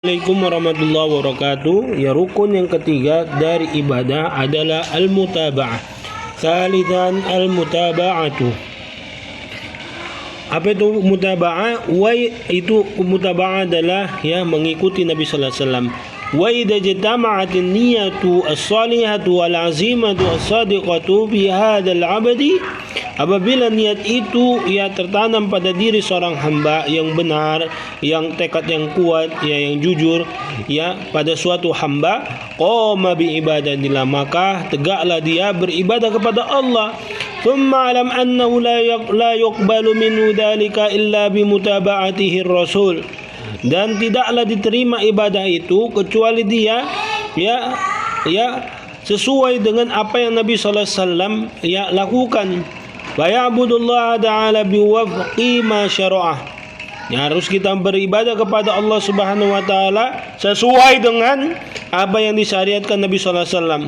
Assalamualaikum warahmatullahi wabarakatuh. Ya, rukun yang ketiga dari ibadah adalah al-mutaba'ah. Salisan al-mutaba'atu. Apa itu mutaba'ah? Itu mutaba'ah adalah mengikuti Nabi sallallahu alaihi wasallam. Wa idza jama'at an-niyatu as-salihatu wal 'azimatu as-sadiqatu fi hadzal 'abdi, apabila niat itu tertanam pada diri seorang hamba yang benar, yang tekad yang kuat, yang jujur, pada suatu hamba, qama bi ibadatillah, maka tegaklah dia beribadah kepada Allah. Thumma alam annahu la yuqbalu minhu dzalika illa bi mutaba'atihi rasul. Dan tidaklah diterima ibadah itu kecuali dia sesuai dengan apa yang Nabi sallallahu alaihi wasallam lakukan. Wa ya'budullaha ta'ala biwafqi ma syara'ah. Harus kita beribadah kepada Allah Subhanahu wa taala sesuai dengan apa yang disyariatkan Nabi sallallahu alaihi wasallam.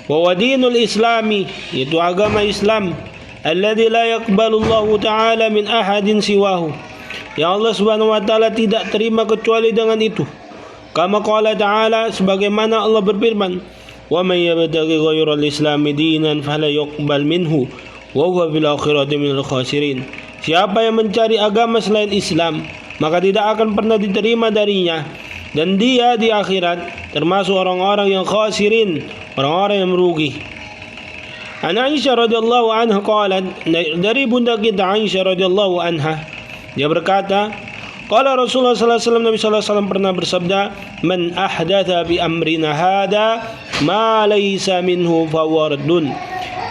Wa dinul islami, itu agama Islam, alladzi la yaqbalullahu ta'ala min ahadin siwahu. Ya, Allah Subhanahu wa taala tidak terima kecuali dengan itu. Kama qala ta'ala, sebagaimana Allah berfirman, "Wa may yabtaghi ghayral islami dinan fala yuqbal minhu wa huwa fil akhirati minal khasirin." Siapa yang mencari agama selain Islam, maka tidak akan pernah diterima darinya, dan dia di akhirat termasuk orang-orang yang khasirin, orang-orang yang merugi. An Aisyah radhiyallahu anha qalat, dari bunda kita Aisyah radhiyallahu anha, dia berkata, qala Rasulullah sallallahu alaihi wasallam, Nabi sallallahu alaihi wasallam pernah bersabda, "Man ahdatha bi amrina hada ma laysa minhu fawaradun."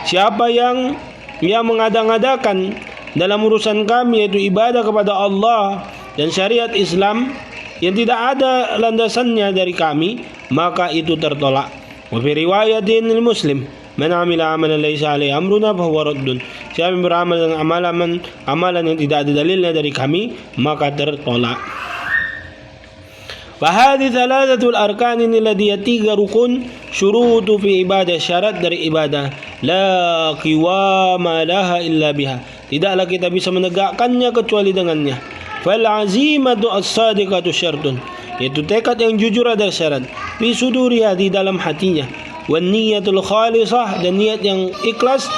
Siapa yang mengada-ngadakan dalam urusan kami, yaitu ibadah kepada Allah dan syariat Islam, yang tidak ada landasannya dari kami, maka itu tertolak. Wa fi riwayatin Muslim, man amila amalan laysa alaihi amruna fahuwa raddun. Siapa yang beramal dengan amalan yang tidak ada dalilnya dari kami, maka tertolak. Wa hadhihi thalathatul arkan, inilah dia tiga rukun, syurutu fi ibadah, syarat dari ibadah, la qiwama laha illa biha, tidaklah kita bisa menegakkannya kecuali dengannya. Fal azimatu as-sadiqatu syartun, yaitu tekad yang jujur adalah syarat, fi suduriha, di dalam hatinya, wan niyatul khalisah, dan niat yang ikhlas,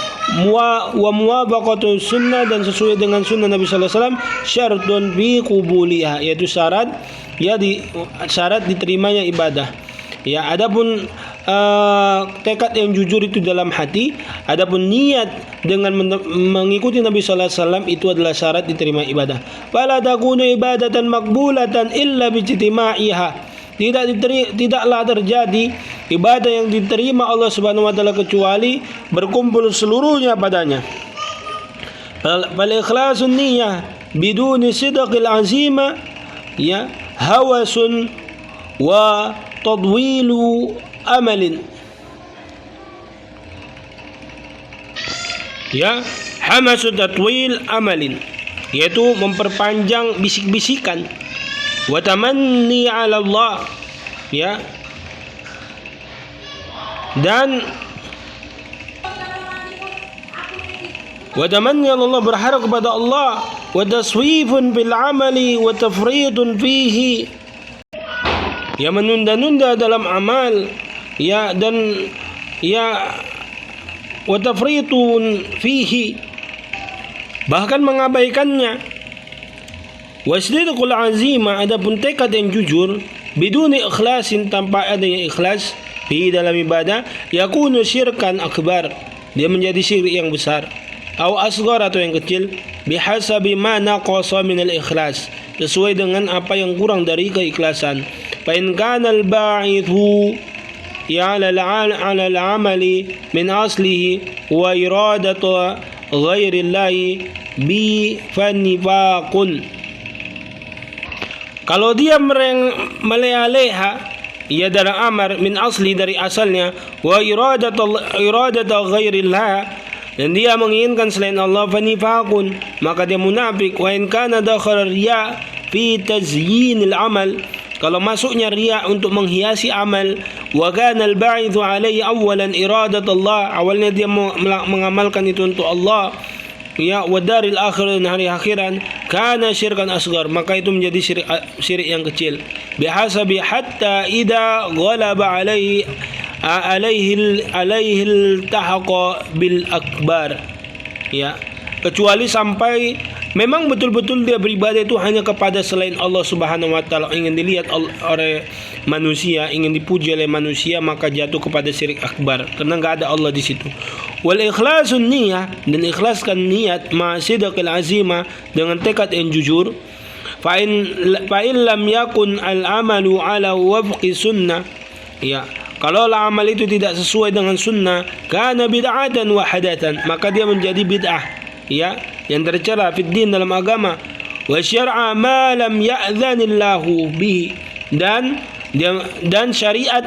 wa muwafaqatu sunnah, dan sesuai dengan sunnah Nabi sallallahu alaihi wasallam, syartun fi qubuliha, yaitu syarat syarat diterimanya ibadah. Adapun tekad yang jujur itu dalam hati, adapun niat dengan mengikuti Nabi sallallahu alaihi wasallam itu adalah syarat diterima ibadah. Fala takunu ibadatan maqbulatan illa bijtima'iha, tidaklah terjadi ibadah yang diterima Allah Subhanahu wa taala kecuali berkumpul seluruhnya padanya. Fal ikhlasun niyyah biduni sidqil azima hawasun wa tadwilu amalin. Hamasu tatwil amalin, yaitu memperpanjang bisik-bisikan. Wa tamanni 'ala Allah, dan wa tamanni 'ala Allah, berharap kepada Allah, wa taswifun bil amali wa tafridun fihi, menunda-nunda dalam amal, dan wa tafridun fihi, bahkan mengabaikannya. Wasdiqul azima, adapun tekad yang jujur, biduni ikhlasin, tanpa adanya ikhlas, fi dalam ibadah, yakunu syirkan akbar, dia menjadi syirik yang besar, atau asghar, atau yang kecil, bihasabi ma naqasa min al-ikhlas, sesuai dengan apa yang kurang dari keikhlasan. Fa in kana al-ba'ithu ala al-amali min aslihi wa iradatu ghairi llahi bi fanifaqun, kalau dia meleleha dalam amar min asli, dari asalnya, wa iradatu ghairi llah, dan dia menginginkan selain Allah, fanifaqun, maka dia munafik. Wa in kana dakhal riya fi tazyinil amal, kalau masuknya riya untuk menghiasi amal, wa kana al-ba'ithu alaihi awalan iradat Allah, awalnya dia mengamalkan itu untuk Allah, ya wadaril akhir, dan hari akhiran, kana syirkan asghar, maka itu menjadi syirik yang kecil. Bihasabi hatta idza ghalaba alaihi iltahaqa bil akbar, ya, kecuali sampai memang betul-betul dia beribadah itu hanya kepada selain Allah Subhanahu wa taala, ingin dilihat oleh manusia, ingin dipuji oleh manusia, maka jatuh kepada syirik akbar karena enggak ada Allah di situ. Wal ikhlasun niyah, dan ikhlaskan niat ma sidqil azimah, dengan tekad yang jujur. Fa in lam yakun al amalu ala wafqi sunnah, ya, kalau amal itu tidak sesuai dengan sunnah, kana bid'atan wa hadatsan, maka dia menjadi bid'ah, ya, yang tercela fid din, dalam agama. Wa syar'a ma lam ya'dzanillahu bihi, dan syariat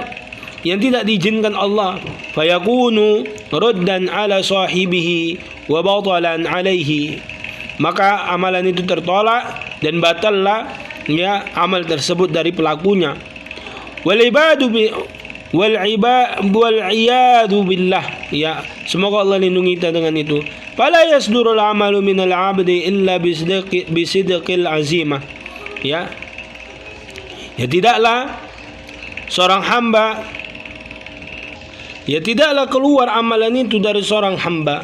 yang tidak diizinkan Allah. Fayakunu raddan ala sahibihi wa batalan alaihi, maka amalan itu tertolak dan batallah, ya, amal tersebut dari pelakunya. Wal iyadu billah, ya, semoga Allah lindungi kita dengan itu. Fala yasdurul amalu minal abdi illa bisidqil azimah, ya, tidaklah seorang hamba, ya, tidaklah keluar amalan itu dari seorang hamba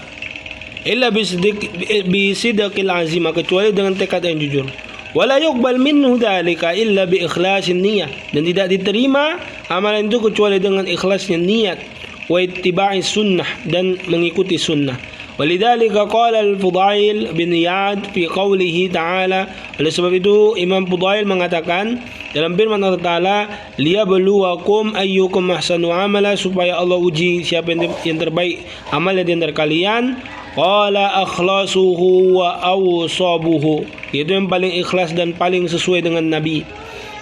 illa bisidqil azimah, kecuali dengan tekad yang jujur. Wala yuqbal minhu dzalika illa bi ikhlasin niyyah, dan tidak diterima amalan itu kecuali dengan ikhlasnya niat, wa ittiba'i sunnah, dan mengikuti sunnah. Walidzalika qala al-Fudail bin Iyad fi qawlihi ta'ala, oleh sebab itu Imam Fudail mengatakan dalam firman Allah Ta'ala, liyabluwakum ayyukum ahsanu amala, supaya Allah uji siapa yang terbaik amalnya di antara kalian. Qala akhlasuhu wa awsabuhu, yaitu yang paling ikhlas dan paling sesuai dengan Nabi,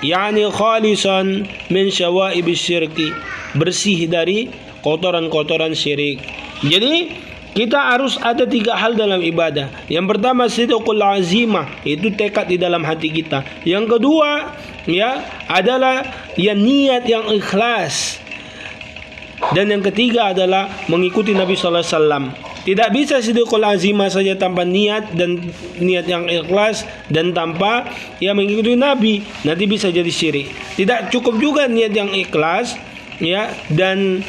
yakni khalisan min syawaibis syirki, bersih dari kotoran-kotoran syirik. Jadi kita harus ada 3 hal dalam ibadah. Yang pertama sidqul azimah, itu tekad di dalam hati kita. Yang kedua, ya, adalah ya niat yang ikhlas. Dan yang ketiga adalah mengikuti Nabi sallallahu alaihi wasallam. Tidak bisa sidqul azimah saja tanpa niat, dan niat yang ikhlas dan tanpa ya mengikuti Nabi, nanti bisa jadi syirik. Tidak cukup juga niat yang ikhlas, ya, dan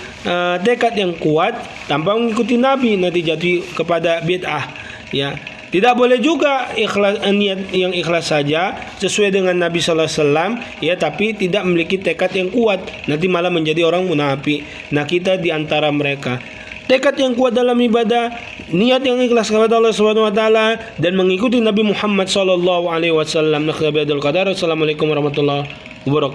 tekad yang kuat tanpa mengikuti Nabi, nanti jatuh kepada bid'ah, ya. Tidak boleh juga niat yang ikhlas saja sesuai dengan Nabi sallallahu alaihi wasallam, ya, tapi tidak memiliki tekad yang kuat, nanti malah menjadi orang munafik. Nah, kita di antara mereka. Tekad yang kuat dalam ibadah, niat yang ikhlas kepada Allah Subhanahu wa taala, dan mengikuti Nabi Muhammad sallallahu alaihi wasallam. Assalamualaikum warahmatullahi wabarakatuh.